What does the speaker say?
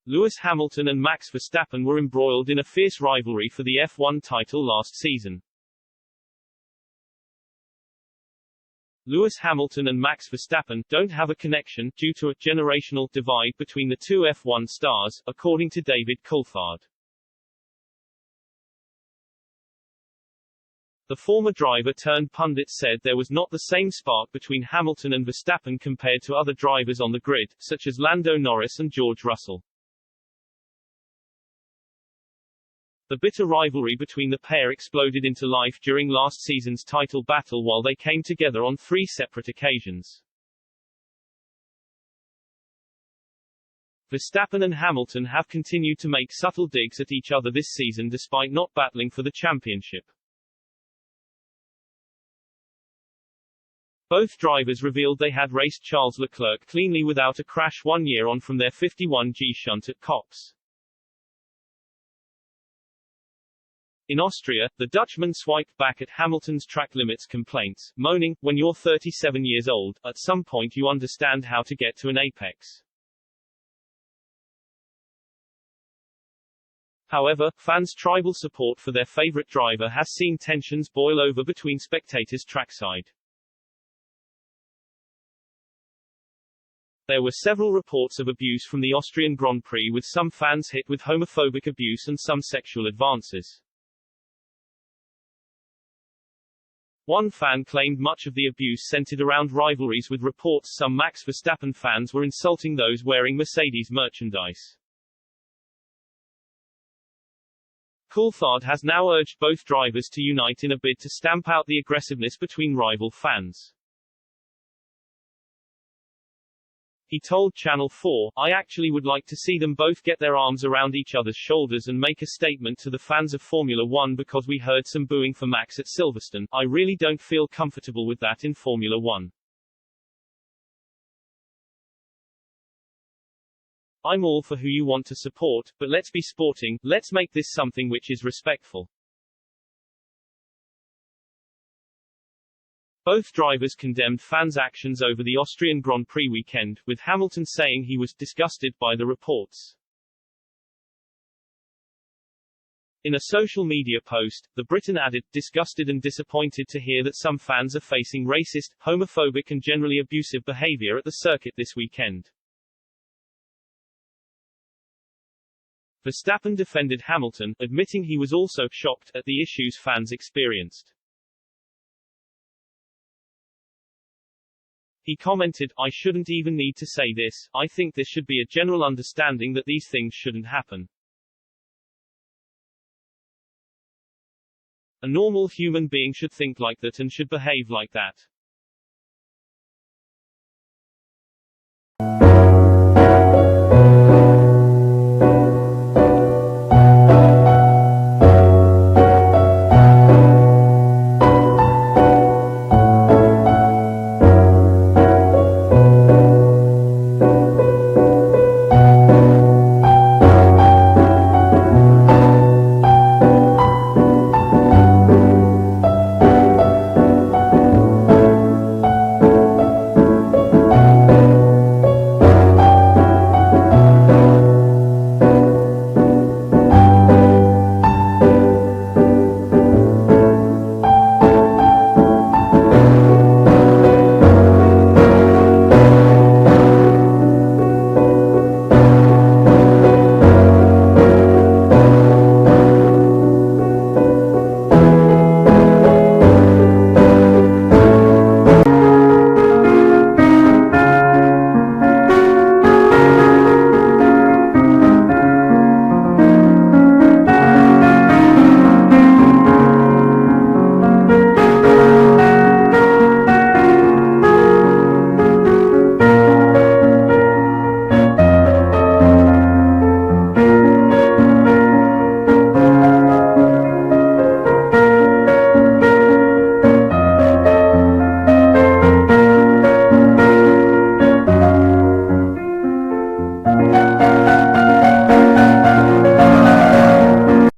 Lewis Hamilton and Max Verstappen were embroiled in a fierce rivalry for the F1 title last season. Lewis Hamilton and Max Verstappen don't have a connection, due to a generational divide between the two F1 stars, according to David Coulthard. The former driver-turned-pundit said there was not the same spark between Hamilton and Verstappen compared to other drivers on the grid, such as Lando Norris and George Russell. The bitter rivalry between the pair exploded into life during last season's title battle while they came together on 3 separate occasions. Verstappen and Hamilton have continued to make subtle digs at each other this season despite not battling for the championship. Both drivers revealed they had raced Charles Leclerc cleanly without a crash 1 year on from their 51G shunt at Cops. In Austria, the Dutchman swiped back at Hamilton's track limits complaints, moaning, "When you're 37 years old, at some point you understand how to get to an apex." However, fans' tribal support for their favorite driver has seen tensions boil over between spectators trackside. There were several reports of abuse from the Austrian Grand Prix, with some fans hit with homophobic abuse and some sexual advances. One fan claimed much of the abuse centered around rivalries, with reports some Max Verstappen fans were insulting those wearing Mercedes merchandise. Coulthard has now urged both drivers to unite in a bid to stamp out the aggressiveness between rival fans. He told Channel 4, "I actually would like to see them both get their arms around each other's shoulders and make a statement to the fans of Formula One, because we heard some booing for Max at Silverstone. I really don't feel comfortable with that in Formula One. I'm all for who you want to support, but let's be sporting, let's make this something which is respectful." Both drivers condemned fans' actions over the Austrian Grand Prix weekend, with Hamilton saying he was disgusted by the reports. In a social media post, the Briton added, "Disgusted and disappointed to hear that some fans are facing racist, homophobic and generally abusive behavior at the circuit this weekend." Verstappen defended Hamilton, admitting he was also shocked at the issues fans experienced. He commented, "I shouldn't even need to say this, I think there should be a general understanding that these things shouldn't happen. A normal human being should think like that and should behave like that."